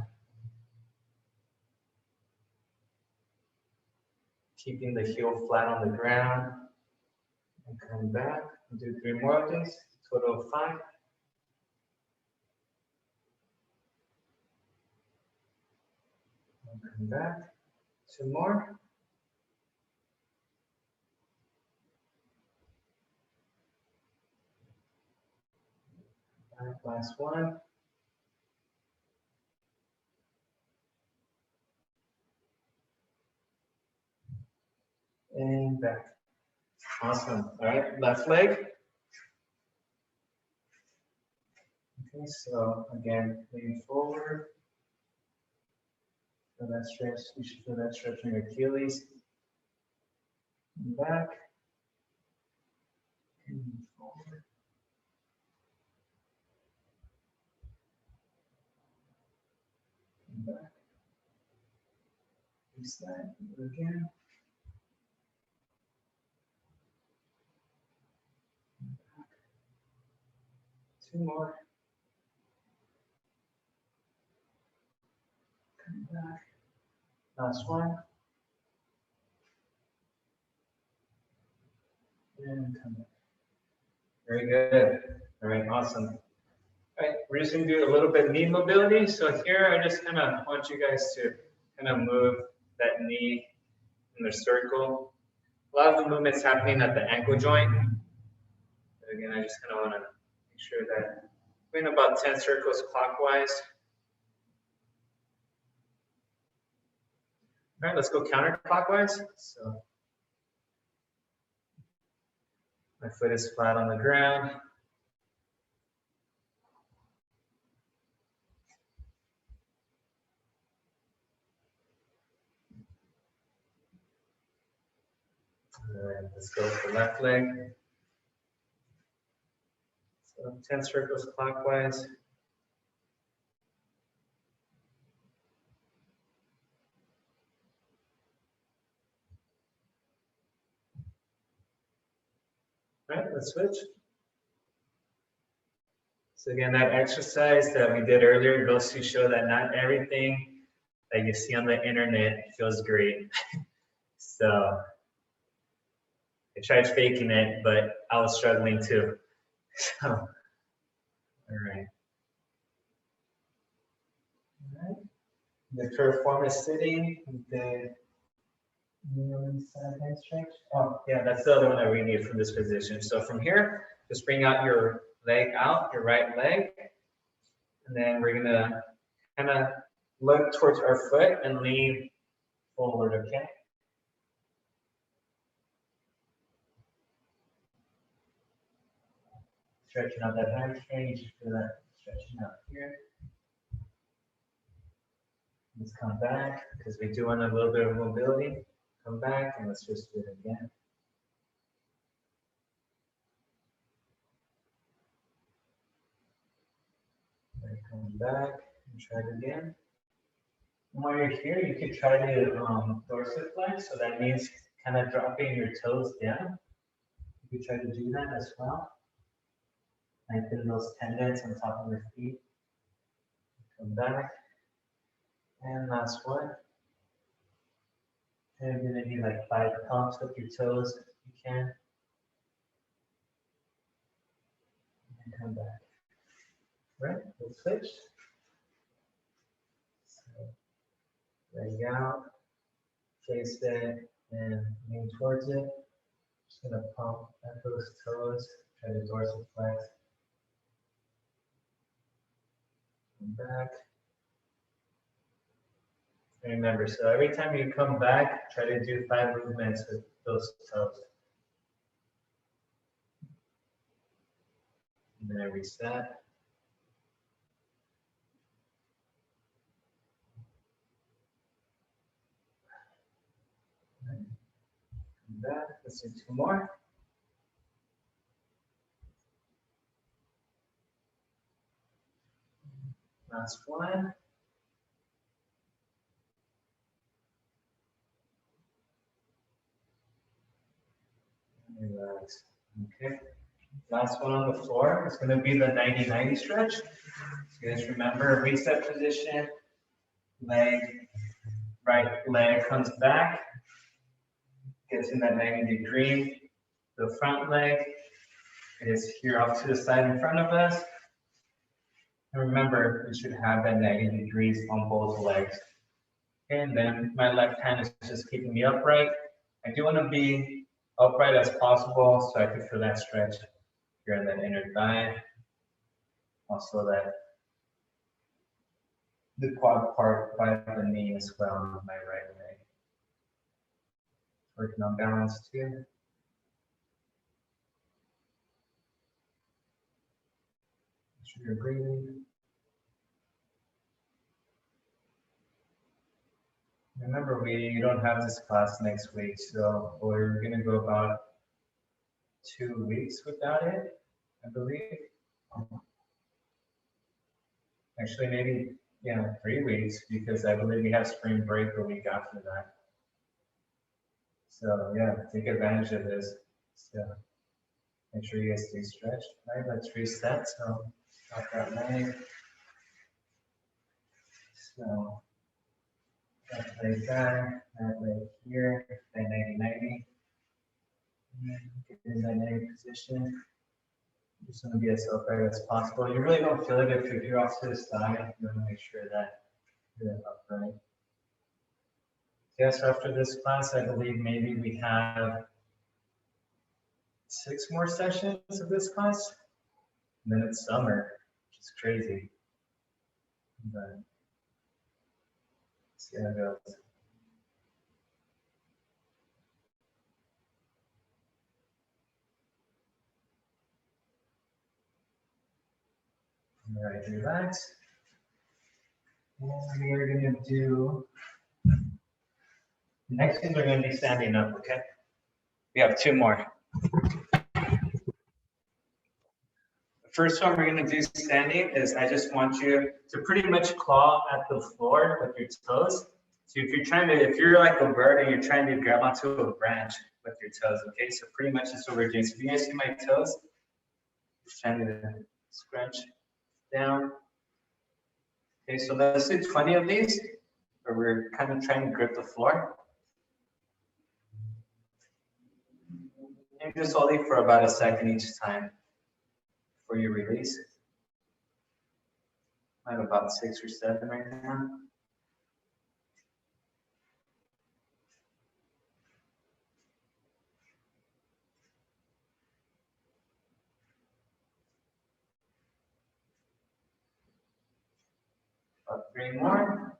Keeping the heel flat on the ground. And come back. And do 3 more of these. Total of 5. And come back. 2 more. Back, last one. And back. Awesome. All right, left leg. Okay, so again, lean forward. Feel that stretch. You should feel that stretch in your Achilles. And back. And move forward. And back. Release that. Do it again. 2 more. Come back. Last one. And come back. Very good. All right, awesome. All right, we're just going to do a little bit of knee mobility. So here, I just kind of want you guys to kind of move that knee in the circle. A lot of the movement's happening at the ankle joint. But again, I just kind of want to make sure that we're in about 10 circles clockwise. All right, let's go counterclockwise. So my foot is flat on the ground. All right, let's go with the left leg. So 10 circles clockwise. All right, let's switch. So again, that exercise that we did earlier goes to show that not everything that you see on the internet feels great. So I tried faking it, but I was struggling too. So, all right. All right. The curved form is sitting. The side hand stretch. Oh, yeah, that's the other one that we need from this position. So from here, just bring out your leg out, your right leg. And then we're gonna kind of look towards our foot and lean forward, okay? Stretching out that hamstring, you should feel that stretching out here. Let's come back, because we do want a little bit of mobility. Come back, and let's just do it again. And come back, and try it again. And while you're here, you could try to dorsiflex, so that means kind of dropping your toes down. You could try to do that as well. Lengthen those tendons on top of your feet. Come back. And last one. And you're gonna do like 5 pumps with your toes if you can. And come back. Right, we'll switch. So, leg out, face it, and lean towards it. Just gonna pump at those toes, try to dorsiflex. Come back. And remember, so every time you come back, try to do 5 movements with those toes. And then I reset. Come back. Let's do two more. Last one. Relax. Okay. Last one on the floor is going to be the 90-90 stretch. So guys remember, reset position, leg, right leg comes back, gets in that 90 degree. The front leg is here off to the side in front of us. And remember, we should have that 90 degrees on both legs. And then my left hand is just keeping me upright. I do want to be upright as possible so I can feel that stretch here in that inner thigh. Also that the quad part by the knee as well on my right leg. Working on balance too. Make sure you're breathing. Remember, we don't have this class next week, so we're gonna go about 2 weeks without it, I believe. Actually, maybe, yeah, 3 weeks, because I believe we have spring break the week after that. So yeah, take advantage of this. So make sure you guys stay stretched. Right, let's reset. So stop that leg. So left leg back, that leg here, that 90-90. Get in that 90 position. Just want to be as upright as possible. You really don't feel it if you're off to the side. You want to make sure that you're upright. Yes, after this class, I believe maybe we have 6 more sessions of this class. And then it's summer, which is crazy. But let's see how it goes. All right, relax. And we are going to do, the next thing we're going to be standing up, okay? We have 2 more. The first one we're going to do standing is I just want you to pretty much claw at the floor with your toes. So if you're like a bird and you're trying to grab onto a branch with your toes, okay? So pretty much that's what we're doing. So if you guys see my toes, just trying to scrunch down. Okay, so let's do 20 of these, where we're kind of trying to grip the floor. And just hold it for about a second each time before you release. I have about 6 or 7 right now. About 3 more.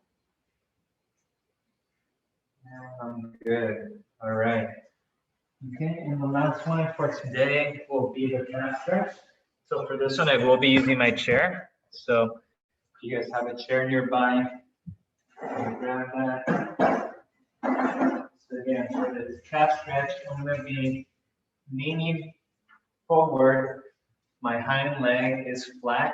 And I'm good. All right. Okay, and the last one for today will be the calf stretch. So for this one, I will be using my chair. So if you guys have a chair nearby, grab that. So again, for the calf stretch, I'm going to be leaning forward. My hind leg is flat,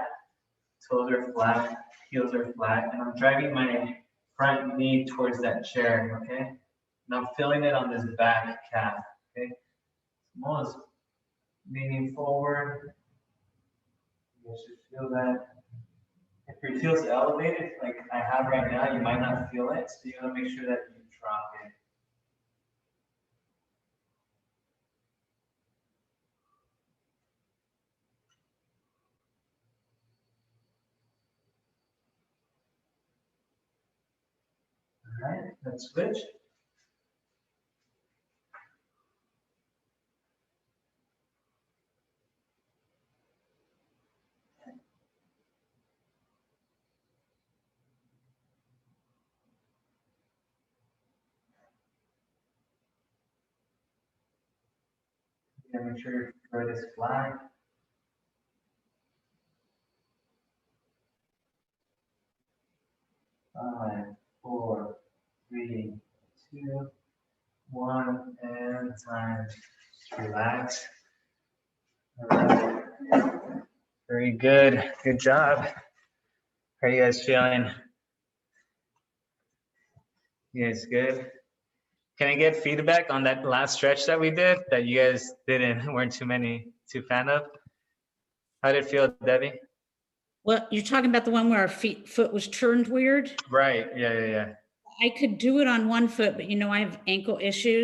toes are flat, heels are flat, and I'm driving my front knee towards that chair, okay? And I'm feeling it on this back calf, okay? I'm almost leaning forward. You should feel that. If your heel's elevated, like I have right now, you might not feel it, so you gotta make sure that you drop it. All right, let's switch. Yeah, make sure your foot is flat. 5, 4, 3, 2, 1, and time. Just relax. All right. Very good. Good job. How are you guys feeling? You guys good? Can I get feedback on that last stretch that we did that you guys weren't too fan of? How did it feel, Debbie? Well, you're talking about the one where our foot was turned weird? Right. Yeah. I could do it on one foot, but I have ankle issues.